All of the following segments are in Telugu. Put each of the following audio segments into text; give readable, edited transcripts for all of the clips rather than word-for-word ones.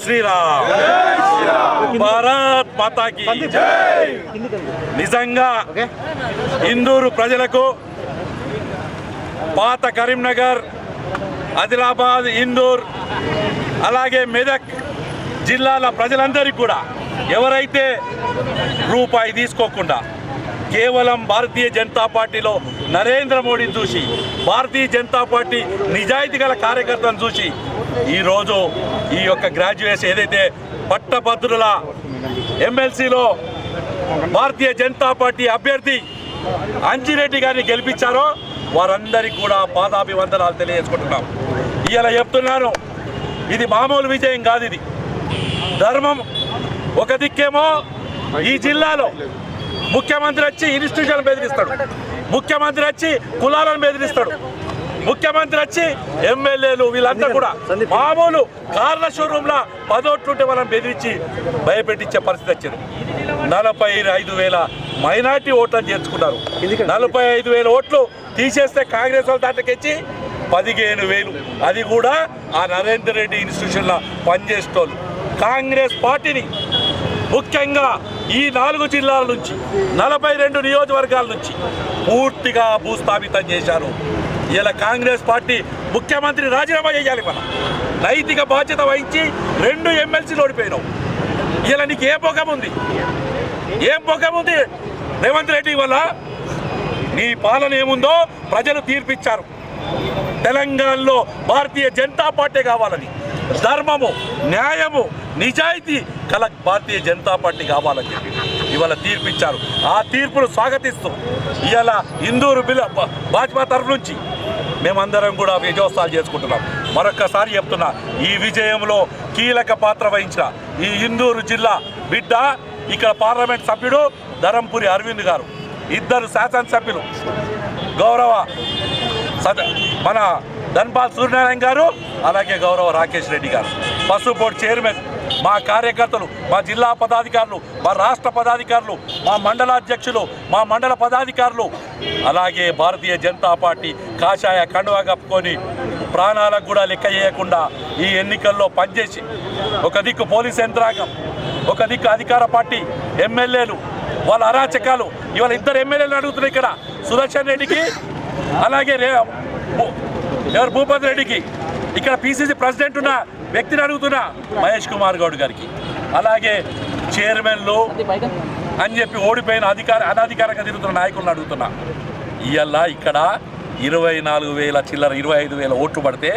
శ్రీరామ్, భారత్ మాతాకి జై. నిజంగా ఇందూరు ప్రజలకు, పాత కరీంనగర్, ఆదిలాబాద్, ఇందూర్, అలాగే మెదక్ జిల్లాల ప్రజలందరికీ కూడా ఎవరైతే రూపాయి తీసుకోకుండా కేవలం భారతీయ జనతా పార్టీలో నరేంద్ర మోడీని చూసి, భారతీయ జనతా పార్టీ నిజాయితీ గల కార్యకర్తలను చూసి ఈరోజు ఈ యొక్క గ్రాడ్యుయేట్స్ ఏదైతే పట్టభద్రుల ఎమ్మెల్సీలో భారతీయ జనతా పార్టీ అభ్యర్థి అంజిరెడ్డి గారిని గెలిపించారో వారందరికీ కూడా పాదాభివందనాలు తెలియజేసుకుంటున్నాం. ఇలా చెప్తున్నాను, ఇది మామూలు విజయం కాదు, ఇది ధర్మం. ఒక దిక్కేమో ఈ జిల్లాలో ముఖ్యమంత్రి వచ్చి ఇన్స్టిట్యూషన్ బెదిరిస్తాడు, ముఖ్యమంత్రి వచ్చి కులాలను బెదిరిస్తాడు, ముఖ్యమంత్రి వచ్చి ఎమ్మెల్యేలు వీళ్ళంతా కూడా మామూలు కార్ల షోరూంలో 10 ఓట్లుంటే వాళ్ళని బెదిరించి భయపెట్టించే పరిస్థితి వచ్చింది. 45,000 మైనార్టీ ఓట్లను చేర్చుకున్నారు. 45,000 ఓట్లు తీసేస్తే కాంగ్రెస్ వాళ్ళు దాంట్లోకి 15,000, అది కూడా ఆ నరేందర్ రెడ్డి ఇన్స్టిట్యూషన్లో పనిచేసేటోళ్ళు. కాంగ్రెస్ పార్టీని ముఖ్యంగా ఈ 4 జిల్లాల నుంచి 42 నియోజకవర్గాల నుంచి పూర్తిగా భూస్థాపితం చేశారు. ఇలా కాంగ్రెస్ పార్టీ ముఖ్యమంత్రి రాజీనామా చేయాలి. మనం నైతిక బాధ్యత వహించి 2 ఎమ్మెల్సీలు ఓడిపోయినావు. ఇలా నీకు ఏం పొగం ఉంది? ఏం పొగం ఉంది రేవంత్ రెడ్డి వల్ల? నీ పాలన ఏముందో ప్రజలు తీర్పిచ్చారు. తెలంగాణలో భారతీయ జనతా పార్టీ కావాలని, ధర్మము, న్యాయము, నిజాయితీ కల భారతీయ జనతా పార్టీ కావాలని చెప్పి ఇవాళ తీర్పిచ్చారు. ఆ తీర్పును స్వాగతిస్తూ ఇవాళ ఇందూరు భాజపా తరఫు నుంచి మేమందరం కూడా విజయోత్సవాలు చేసుకుంటున్నాం. మరొక్కసారి చెప్తున్నా, ఈ విజయంలో కీలక పాత్ర వహించిన ఈ ఇందూరు జిల్లా బిడ్డ, ఇక్కడ పార్లమెంట్ సభ్యుడు ధరంపురి అరవింద్ గారు, 2 శాసనసభ్యులు గౌరవ మన ధన్పాల్ సూర్యనారాయణ గారు, అలాగే గౌరవ రాకేష్ రెడ్డి గారు, పసుపు బోర్డు చైర్మన్, మా కార్యకర్తలు, మా జిల్లా పదాధికారులు, మా రాష్ట్ర పదాధికారులు, మా మండలాధ్యక్షులు, మా మండల పదాధికారులు, అలాగే భారతీయ జనతా పార్టీ కాషాయ కండువా కప్పుకొని ప్రాణాలకు కూడా లెక్క చేయకుండా ఈ ఎన్నికల్లో పనిచేసి, ఒక దిక్కు పోలీస్ యంత్రాంగం, ఒక దిక్కు అధికార పార్టీ ఎమ్మెల్యేలు వాళ్ళ అరాచకాలు. ఇవాళ 2 ఎమ్మెల్యేలు అడుగుతున్నాయి ఇక్కడ, సుదర్శన్ రెడ్డికి అలాగే భూపతి రెడ్డికి, ఇక్కడ పిసిసి ప్రెసిడెంట్ ఉన్న వ్యక్తిని అడుగుతున్నా మహేష్ కుమార్ గౌడ్ గారికి, అలాగే చైర్మన్లు అని చెప్పి ఓడిపోయిన అనధికారంగా తిరుగుతున్న నాయకులను అడుగుతున్నా. ఇవాళ ఇక్కడ 24,000 చిల్లర 25,000 ఓట్లు పడితే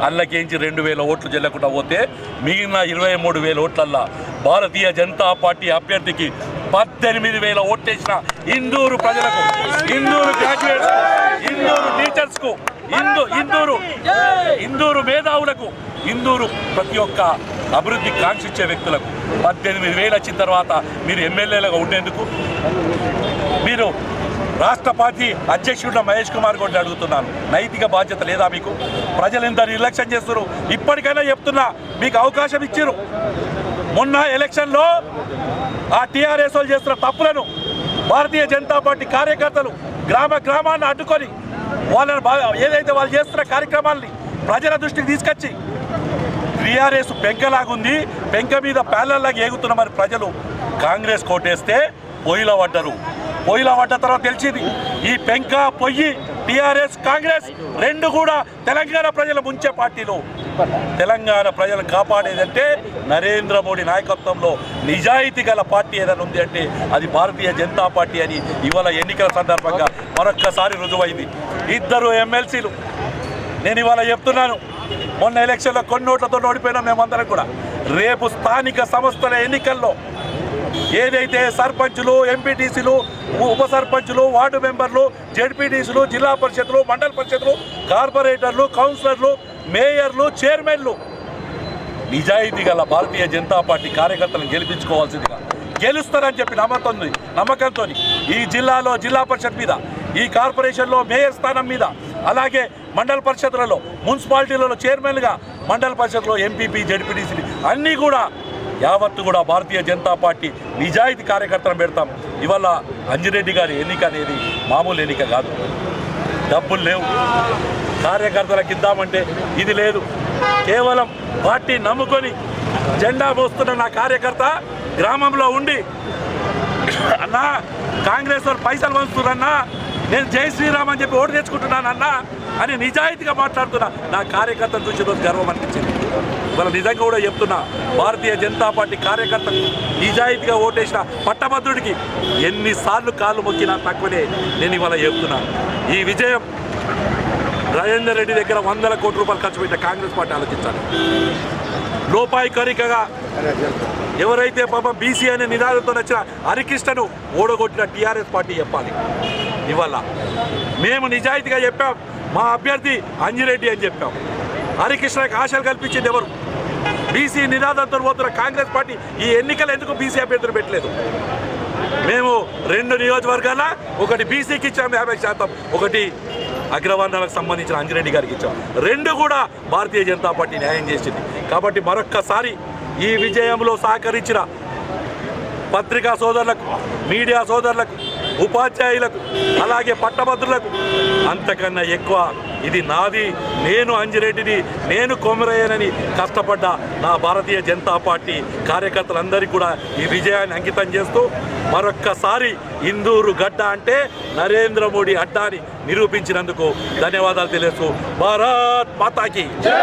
అల్లకేంచి 2,000 ఓట్లు చెల్లకుండా పోతే మిగిలిన 23,000 ఓట్లల్లో భారతీయ జనతా పార్టీ అభ్యర్థికి 18,000 ఓట్లేసిన ఇందూరు ప్రజలకు, ఇందూరు గ్రాడ్యుయేట్స్, ఇందూరు టీచర్స్కు, ఇందూరు మేధావులకు, ఇందూరు ప్రతి ఒక్క అభివృద్ధి కాంక్షించే వ్యక్తులకు 18,000 వచ్చిన తర్వాత మీరు ఎమ్మెల్యేలుగా ఉండేందుకు మీరు రాష్ట్ర పార్టీ అధ్యక్షుడు మహేష్ కుమార్ గౌడ్ని అడుగుతున్నాను, నైతిక బాధ్యత లేదా మీకు? ప్రజలు ఎంత నిర్లక్ష్యం చేస్తున్నారు? ఇప్పటికైనా చెప్తున్నా, మీకు అవకాశం ఇచ్చారు. మొన్న ఎలక్షన్లో ఆ టీఆర్ఎస్ వాళ్ళు చేస్తున్న తప్పులను భారతీయ జనతా పార్టీ కార్యకర్తలు గ్రామాన్ని అడ్డుకొని వాళ్ళని ఏదైతే వాళ్ళు చేస్తున్న కార్యక్రమాలని ప్రజల దృష్టికి తీసుకొచ్చి, టీఆర్ఎస్ పెంకలాగుంది, పెంక మీద ప్యాలల్లాగా ఏగుతున్న మరి ప్రజలు కాంగ్రెస్ కోటేస్తే పొయ్యిలో పడ్డారు. పొయ్యిలో పడ్డ తర్వాత తెలిసింది ఈ పెంక పొయ్యి టీఆర్ఎస్ కాంగ్రెస్ 2 కూడా తెలంగాణ ప్రజల ముంచే పార్టీలు. తెలంగాణ ప్రజలను కాపాడేదంటే నరేంద్ర మోడీ నాయకత్వంలో నిజాయితీ గల పార్టీ ఏదైనా ఉంది అంటే అది భారతీయ జనతా పార్టీ అని ఇవాళ ఎన్నికల సందర్భంగా మరొక్కసారి రుజువైంది. 2 ఎమ్మెల్సీలు నేను ఇవాళ చెప్తున్నాను, మొన్న ఎలక్షన్లో కొన్ని ఓట్లతో ఓడిపోయినా మేమందరం కూడా రేపు స్థానిక సంస్థల ఎన్నికల్లో ఏదైతే సర్పంచులు, ఎంపీటీసీలు, ఉప సర్పంచులు, వార్డు మెంబర్లు, జెడ్పీటీసీలు, జిల్లా పరిషత్లు, మండల పరిషత్లు, కార్పొరేటర్లు, కౌన్సిలర్లు, మేయర్లు, చైర్మన్లు నిజాయితీ గల భారతీయ జనతా పార్టీ కార్యకర్తలను గెలిపించుకోవాల్సిందిగా గెలుస్తారని చెప్పి నమ్మకంతో ఈ జిల్లాలో జిల్లా పరిషత్ మీద, ఈ కార్పొరేషన్లో మేయర్ స్థానం మీద, అలాగే మండల పరిషత్లలో, మున్సిపాలిటీలలో చైర్మన్గా, మండల పరిషత్లో ఎంపీపీ, జెడ్పీటీసీలు అన్నీ కూడా యావత్తు కూడా భారతీయ జనతా పార్టీ నిజాయితీ కార్యకర్తలను పెడతాం. ఇవాళ అంజిరెడ్డి గారి ఎన్నిక అనేది మామూలు ఎన్నిక కాదు, డబ్బులు లేవు, కార్యకర్తలకు ఇద్దామంటే ఇది లేదు. కేవలం పార్టీ నమ్ముకొని జెండా మోస్తున్న నా కార్యకర్త గ్రామంలో ఉండి అన్నా కాంగ్రెస్ వారు పైసలు పంచుతున్నారన్నా, నేను జై శ్రీరామ్ అని చెప్పి ఓటు తెచ్చుకుంటున్నానన్నా అని నిజాయితీగా మాట్లాడుతున్నా నా కార్యకర్తను చూసి రోజు గర్వం అనిపించింది. ఇవాళ నిజంగా కూడా చెప్తున్నా, భారతీయ జనతా పార్టీ కార్యకర్తకు నిజాయితీగా ఓటేసిన పట్టభద్రుడికి ఎన్నిసార్లు కాళ్ళు మొక్కినా తక్కువనే నేను ఇవాళ చెప్తున్నా. ఈ విజయం రాజేందర్ రెడ్డి దగ్గర 100 కోట్ల రూపాయలు ఖర్చు పెట్టే కాంగ్రెస్ పార్టీ ఆలోచించాలి. లోపాయికారికగా ఎవరైతే పాపం బీసీ అనే నినాదంతో వచ్చిన హరికృష్ణను ఓడగొట్టిన టీఆర్ఎస్ పార్టీ చెప్పాలి. ఇవాళ మేము నిజాయితీగా చెప్పాం, మా అభ్యర్థి అంజిరెడ్డి అని చెప్పాం. హరికృష్ణకి ఆశలు కల్పించింది ఎవరు? బీసీ నినాదంతో పోతున్న కాంగ్రెస్ పార్టీ ఈ ఎన్నికలు ఎందుకు బీసీ అభ్యర్థులు పెట్టలేదు? మేము 2 నియోజకవర్గాల ఒకటి బీసీకి ఇచ్చాము 50%, ఒకటి అగ్రవర్ణాలకు సంబంధించిన అంజిరెడ్డి గారికి ఇచ్చాం. 2 కూడా భారతీయ జనతా పార్టీ న్యాయం చేసింది. కాబట్టి మరొక్కసారి ఈ విజయంలో సహకరించిన పత్రికా సోదరులకు, మీడియా సోదరులకు, ఉపాధ్యాయులకు, అలాగే పట్టభద్రులకు అంతకన్నా ఎక్కువ ఇది నాది, నేను అంజిరెడ్డిని, నేను కొమరయ్యనని కష్టపడ్డ నా భారతీయ జనతా పార్టీ కార్యకర్తలందరికీ కూడా ఈ విజయాన్ని అంకితం చేస్తూ మరొక్కసారి ఇందూరు గడ్డ అంటే నరేంద్ర మోడీ అడ్డా అని నిరూపించినందుకు ధన్యవాదాలు తెలియజేస్తూ భారత్ మాతాకి జై.